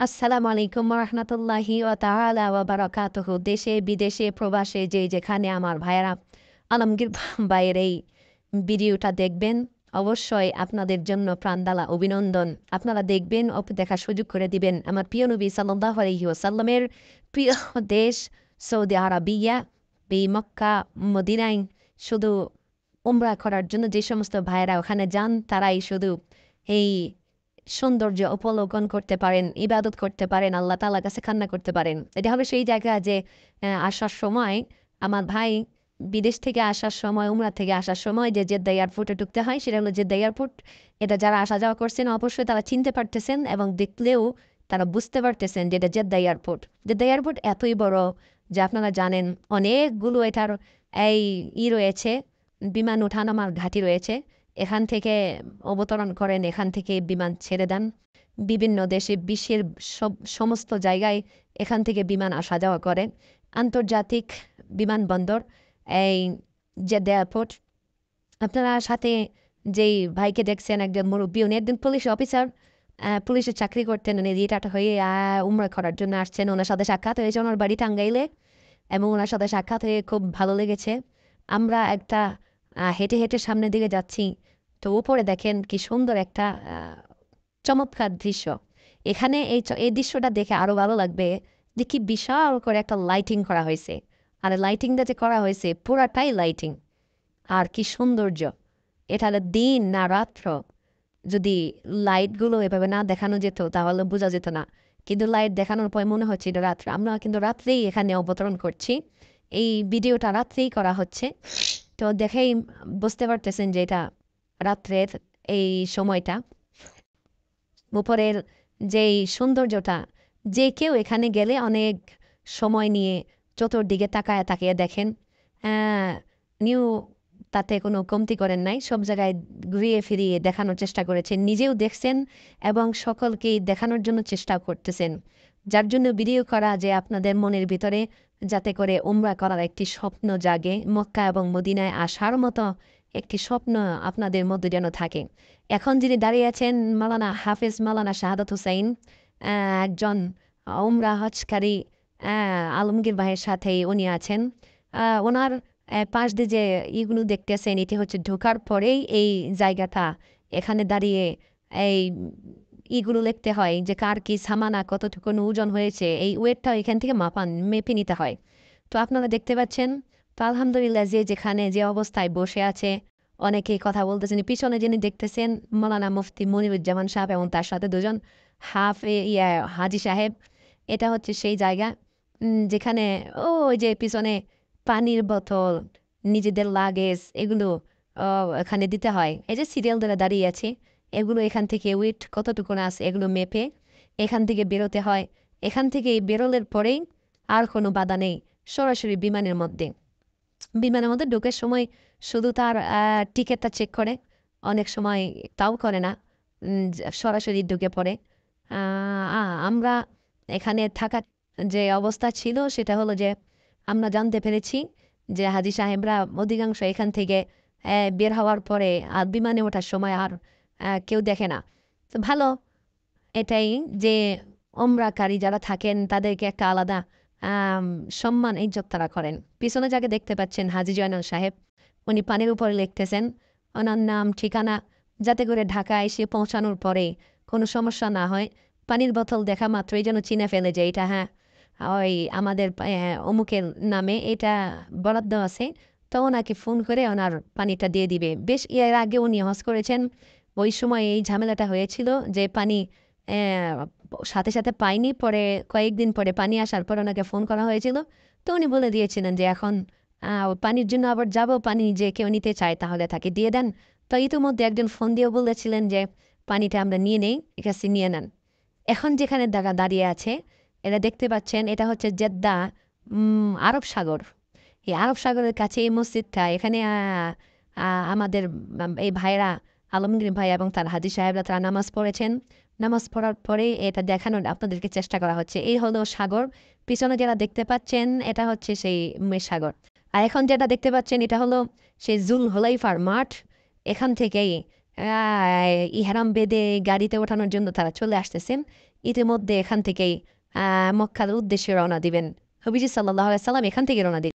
আসসালামু আলাইকুম রহমতুল্লাহি ওয়া তাআলা ওয়া বারাকাতুহু। দেশে বিদেশে প্রবাসে যে যেখানে আমার ভাইয়েরা আলমগীর ভাইয়ের এই ভিডিওটা দেখবেন, অবশ্যই আপনাদের জন্য প্রাণডালা অভিনন্দন। আপনারা দেখবেন ও দেখার সুযোগ করে দিবেন আমার প্রিয় নবী সাল্লাল্লাহু আলাইহি ওয়াসাল্লামের প্রিয় দেশ সৌদি আরবিয়া, এই মক্কা মদিনায় শুধু উমরা করার জন্য যে সমস্ত ভাইয়েরা ওখানে যান তারাই শুধু এই সৌন্দর্য উপলোকন করতে পারেন, ইবাদত করতে পারেন, আল্লাহ তাআলার কাছে কান্না করতে পারেন। এটা হবে সেই জায়গা যে আসার সময় আমার ভাই বিদেশ থেকে আসার সময়, উমরা থেকে আসার সময় যে জেদ্দা এয়ারপোর্টে ঢুকতে হয় সেটা হলো জেদ্দা এয়ারপোর্ট। এটা যারা আসা যাওয়া করছেন অবশ্যই তারা চিনতে পারতেছেন এবং দেখলেও তারা বুঝতে পারতেছেন যে এটা জেদ্দা এয়ারপোর্ট। জেদ্দা এয়ারপোর্ট এতই বড় যে আপনারা জানেন অনেকগুলো এটার এই রয়েছে, বিমান ওঠানামার ঘাঁটি রয়েছে। এখান থেকে অবতরণ করেন, এখান থেকে বিমান ছেড়ে দেন। বিভিন্ন দেশে বিশ্বের সমস্ত জায়গায় এখান থেকে বিমান আসা যাওয়া করে। আন্তর্জাতিক বিমানবন্দর এই জেদ্দা এয়ারপোর্ট। আপনারা সাথে যেই ভাইকে দেখছেন একজন মুরব্বী, উনি একজন পুলিশ অফিসার, পুলিশে চাকরি করতেন। উনি রিটায়ার্ড হয়ে উমরা করার জন্য আসছেন। ওনার সাথে সাক্ষাৎ হয়েছে ওনার বাড়ি টাঙ্গাইলে এবং ওনার সাথে সাক্ষাৎ হয়ে খুব ভালো লেগেছে। আমরা একটা হেঁটে হেঁটে সামনের দিকে যাচ্ছি, তো উপরে দেখেন কি সুন্দর একটা চমৎকার দৃশ্য। এখানে এই দৃশ্যটা দেখে আরও ভালো লাগবে যে কি বিশাল করে একটা লাইটিং করা হয়েছে। আর লাইটিংটা যে করা হয়েছে পুরাটাই লাইটিং। আর কি সৌন্দর্য! এটা হলো দিন না রাত্র। যদি লাইটগুলো এভাবে না দেখানো যেত তাহলে বোঝা যেত না। কিন্তু লাইট দেখানোর পর মনে হচ্ছে এটা রাত্রে। আমরা কিন্তু রাত্রেই এখানে অবতরণ করছি। এই ভিডিওটা রাত্রেই করা হচ্ছে। তো দেখেই বুঝতে পারতেছেন যে এটা রাত্রের এই সময়টা। উপরের যেই সৌন্দর্যটা, যে কেউ এখানে গেলে অনেক সময় নিয়ে চতুর্দিকে তাকায় তাকিয়ে দেখেন। নিউ তাতে কোনো কমতি করেন নাই। সব জায়গায় ঘুরিয়ে ফিরিয়ে দেখানোর চেষ্টা করেছেন। নিজেও দেখছেন এবং সকলকেই দেখানোর জন্য চেষ্টাও করতেছেন। যার জন্য ভিডিও করা যে আপনাদের মনের ভিতরে যাতে করে উমরা করার একটি স্বপ্ন জাগে, মক্কা এবং মদিনায় আসার মতো একটি স্বপ্ন আপনাদের মধ্যে যেন থাকে। এখন যিনি দাঁড়িয়ে আছেন মাওলানা হাফেজ মাওলানা শাহাদাত হুসাইন, একজন উমরা হজকারী আলমগীর ভাইয়ের সাথেই উনি আছেন। ওনার পাশ দিয়ে যে ইগুলো দেখতেছেন এটি হচ্ছে ঢোকার পরেই এই জায়গাটা। এখানে দাঁড়িয়ে এই ইগুলো লিখতে হয় যে কার কি সামানা কতটুকু ওজন হয়েছে, এই ওয়েটটাও এখান থেকে মেপে নিতে হয়। তো আপনারা দেখতে পাচ্ছেন। তো আলহামদুলিল্লাহ যে যেখানে যে অবস্থায় বসে আছে অনেকেই কথা বলতেছেন। পিছনে যিনি দেখতেছেন মৌলানা মুফতি মনিরুজ্জামান সাহেব এবং তার সাথে দুজন হাজি সাহেব। এটা হচ্ছে সেই জায়গা যেখানে ওই যে পিছনে পানির বোতল, নিজেদের লাগেজ এগুলো এখানে দিতে হয়। এই যে সিরিয়াল ধরে দাঁড়িয়ে আছে, এগুলো এখান থেকে ওয়েট কতটুকু আছে এগুলো মেপে এখান থেকে বেরোতে হয়। এখান থেকে বেরোলের পরেই আর কোনো বাধা নেই, সরাসরি বিমানের মধ্যে। বিমানের মধ্যে ঢোকার সময় শুধু তার টিকেটটা চেক করে, অনেক সময় তাও করে না, সরাসরি ঢুকে পড়ে। আমরা এখানে থাকার যে অবস্থা ছিল সেটা হলো যে আমরা জানতে পেরেছি যে হাজী সাহেবরা অধিকাংশ এখান থেকে বের হওয়ার পরে আর বিমানে ওঠার সময় আর কেউ দেখে না। তো ভালো এটাই যে ওমরাকারী যারা থাকেন তাদেরকে একটা আলাদা আম সম্মান ইজ্জত তারা করেন। পিছনে যাকে দেখতে পাচ্ছেন হাজী জয়নাল সাহেব, উনি পানির উপরে লিখতেছেন ওনার নাম, ঠিকানা, যাতে করে ঢাকায় এসে পৌঁছানোর পরে কোনো সমস্যা না হয়। পানির বোতল দেখা মাত্রই যেন চিনে ফেলে যে এটা হ্যাঁ ওই আমাদের অমুকের নামে এটা বরাদ্দ আছে। তো ওনাকে ফোন করে ওনার পানিটা দিয়ে দিবে। বেশ এর আগে উনি হজ করেছেন। ওই সময় এই ঝামেলাটা হয়েছিল যে পানি সাথে সাথে পাইনি। পরে কয়েকদিন পরে পানি আসার পর ওনাকে ফোন করা হয়েছিল। তো উনি বলে দিয়েছিলেন যে এখন পানির জন্য আবার যাব, পানি যে কেউ নিতে চায় তাহলে তাকে দিয়ে দেন। তো ইতিমধ্যে একজন ফোন দিয়েও বলেছিলেন যে পানিটা আমরা নিয়ে নেই, ঠিক আছে নিয়ে নেন। এখন যেখানে দাঁড়িয়ে আছে এটা দেখতে পাচ্ছেন, এটা হচ্ছে জেদ্দা আরব সাগর। এই আরব সাগরের কাছে এই মসজিদটা। এখানে আমাদের এই ভাইরা আলমগীর ভাই এবং তার হাজী সাহেবরা তারা নামাজ পড়েছেন। নামাজ পড়ার পরে এটা দেখানোর আপনাদেরকে চেষ্টা করা হচ্ছে। এই হলো সাগর। পিছনে যারা দেখতে পাচ্ছেন এটা হচ্ছে সেই সাগর। আর এখন যেটা দেখতে পাচ্ছেন এটা হলো সেই জুল হুলাইফার মাঠ। এখান থেকেই ইহরাম বেঁধে গাড়িতে ওঠানোর জন্য তারা চলে আসতেছেন। ইতিমধ্যে এখান থেকেই মক্কার উদ্দেশ্যে রওনা দিবেন। নবীজি সাল্লাল্লাহু আলাইহি সাল্লাম এখান থেকে রওনা দিলেন।